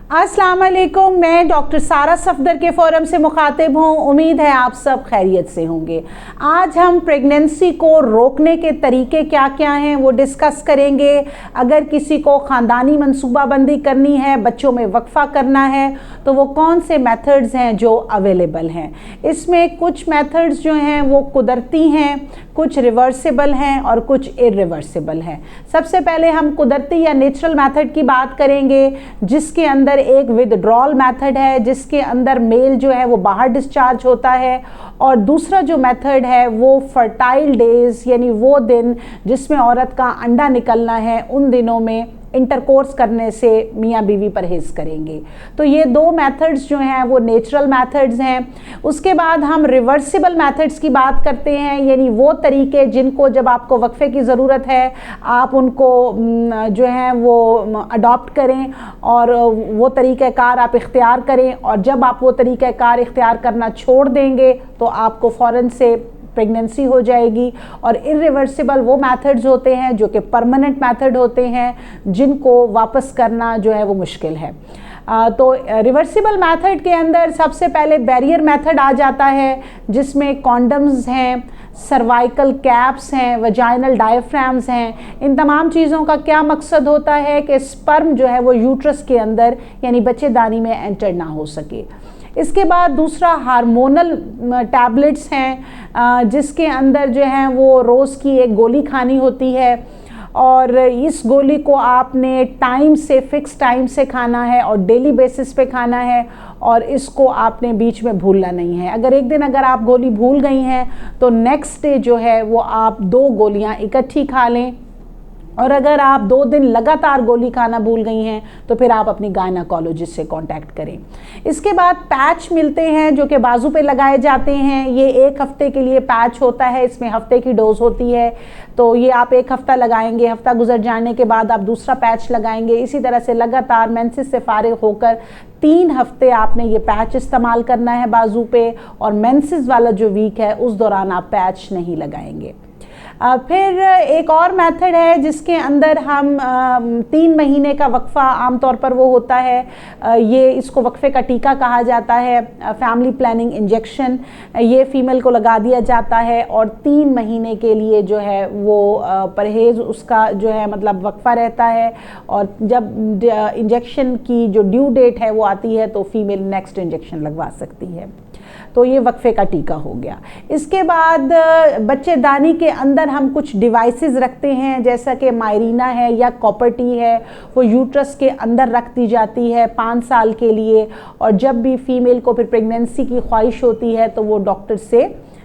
अस्सलाम वालेकुम, मैं डॉक्टर सारा सफदर के फ़ोरम से मुखातिब हूँ। उम्मीद है आप सब खैरियत से होंगे। आज हम प्रेगनेंसी को रोकने के तरीके क्या क्या हैं वो डिस्कस करेंगे। अगर किसी को ख़ानदानी मनसूबाबंदी करनी है, बच्चों में वक्फ़ा करना है, तो वो कौन से मेथड्स हैं जो अवेलेबल हैं। इसमें कुछ मेथड्स जो हैं वो कुदरती हैं, कुछ रिवर्सिबल हैं और कुछ इरिवर्सिबल हैं। सबसे पहले हम कुदरती या नेचुरल मेथड की बात करेंगे, जिसके अंदर एक विदड्रॉल मेथड है, जिसके अंदर मेल जो है वो बाहर डिस्चार्ज होता है, और दूसरा जो मेथड है वो फर्टाइल डेज यानी वो दिन जिसमें औरत का अंडा निकलना है, उन दिनों में इंटरकोर्स करने से मियाँ बीवी परहेज़ करेंगे। तो ये दो मेथड्स जो हैं वो नेचुरल मेथड्स हैं। उसके बाद हम रिवर्सिबल मेथड्स की बात करते हैं, यानी वो तरीके जिनको जब आपको वक्फे की ज़रूरत है आप उनको जो है वो अडॉप्ट करें और वो तरीक़ाकार आप इख्तियार करें, और जब आप वो तरीक़ाकार इख्तियार करना छोड़ देंगे तो आपको फ़ौरन से प्रेगनेंसी हो जाएगी। और इरिवर्सिबल वो मेथड्स होते हैं जो कि परमानेंट मेथड होते हैं, जिनको वापस करना जो है वो मुश्किल है। तो रिवर्सिबल मेथड के अंदर सबसे पहले बैरियर मेथड आ जाता है, जिसमें कॉन्डम्स हैं, सर्वाइकल कैप्स हैं, वजाइनल डायफ्राम्स हैं। इन तमाम चीज़ों का क्या मकसद होता है कि स्पर्म जो है वो यूट्रस के अंदर यानी बच्चेदानी में एंटर ना हो सके। इसके बाद दूसरा हार्मोनल टैबलेट्स हैं, जिसके अंदर जो है वो रोज़ की एक गोली खानी होती है, और इस गोली को आपने टाइम से फिक्स टाइम से खाना है और डेली बेसिस पे खाना है, और इसको आपने बीच में भूलना नहीं है। अगर एक दिन अगर आप गोली भूल गई हैं तो नेक्स्ट डे जो है वो आप 2 गोलियां इकट्ठी खा लें, और अगर आप 2 दिन लगातार गोली खाना भूल गई हैं तो फिर आप अपनी गायनाकोलॉजिस्ट से कांटेक्ट करें। इसके बाद पैच मिलते हैं जो कि बाजू पे लगाए जाते हैं। ये 1 हफ़्ते के लिए पैच होता है, इसमें हफ्ते की डोज होती है। तो ये आप 1 हफ़्ता लगाएंगे, हफ्ता गुजर जाने के बाद आप दूसरा पैच लगाएंगे। इसी तरह से लगातार मेंसेस से फारिग होकर 3 हफ्ते आपने ये पैच इस्तेमाल करना है बाजू पे, और मेंसेस वाला जो वीक है उस दौरान आप पैच नहीं लगाएंगे। फिर एक और मेथड है जिसके अंदर हम 3 महीने का वक्फ़ा आमतौर पर वो होता है। ये इसको वक्फ़े का टीका कहा जाता है, फैमिली प्लानिंग इंजेक्शन। ये फ़ीमेल को लगा दिया जाता है और 3 महीने के लिए जो है वो परहेज़ उसका जो है मतलब वक्फ़ा रहता है, और जब इंजेक्शन की जो ड्यू डेट है वो आती है तो फ़ीमेल नेक्स्ट इंजेक्शन लगवा सकती है। तो ये वक्फे का टीका हो गया। इसके बाद बच्चेदानी के अंदर हम कुछ डिवाइसेस रखते हैं, जैसा कि मायरीना है या कॉपर टी है, वो यूट्रस के अंदर रख दी जाती है 5 साल के लिए, और जब भी फीमेल को फिर प्रेगनेंसी की ख्वाहिश होती है तो वो डॉक्टर से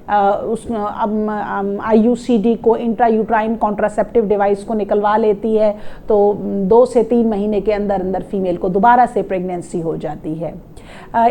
उसमें अब IUCD को इंट्रा यूट्राइन कॉन्ट्रासेप्टिव डिवाइस को निकलवा लेती है, तो 2 से 3 महीने के अंदर अंदर फीमेल को दोबारा से प्रेगनेंसी हो जाती है।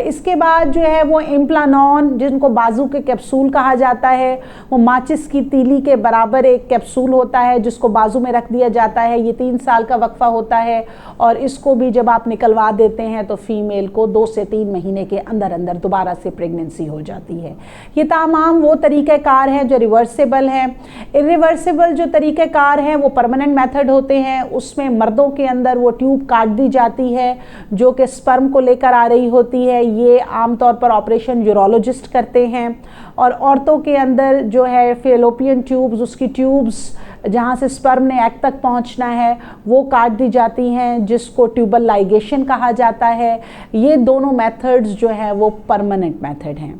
इसके बाद जो है वो इम्प्लानॉन, जिनको बाजू के कैप्सूल कहा जाता है, वो माचिस की तीली के बराबर एक कैप्सूल होता है जिसको बाजू में रख दिया जाता है। ये 3 साल का वक्फा होता है, और इसको भी जब आप निकलवा देते हैं तो फीमेल को 2 से 3 महीने के अंदर अंदर दोबारा से प्रेगनेंसी हो जाती है। ये तमाम वो तरीक़ेकार हैं जो रिवर्सिबल हैं। इरिवर्सिबल जो तरीक़ेकार हैं वो परमानेंट मेथड होते हैं। उसमें मर्दों के अंदर वो ट्यूब काट दी जाती है जो कि स्पर्म को लेकर आ रही होती है। ये आमतौर पर ऑपरेशन यूरोलॉजिस्ट करते हैं, और औरतों के अंदर जो है फेलोपियन ट्यूब्स, उसकी ट्यूब्स जहाँ से स्पर्म ने एग तक पहुँचना है वो काट दी जाती हैं, जिसको ट्यूबल लाइगेशन कहा जाता है। ये दोनों मेथड्स जो हैं वो परमानेंट मेथड हैं।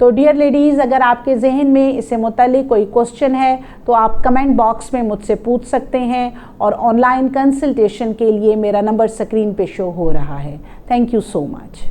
तो डियर लेडीज़, अगर आपके जहन में इससे मुतालिक कोई क्वेश्चन है तो आप कमेंट बॉक्स में मुझसे पूछ सकते हैं, और ऑनलाइन कंसल्टेशन के लिए मेरा नंबर स्क्रीन पे शो हो रहा है। Thank you so much.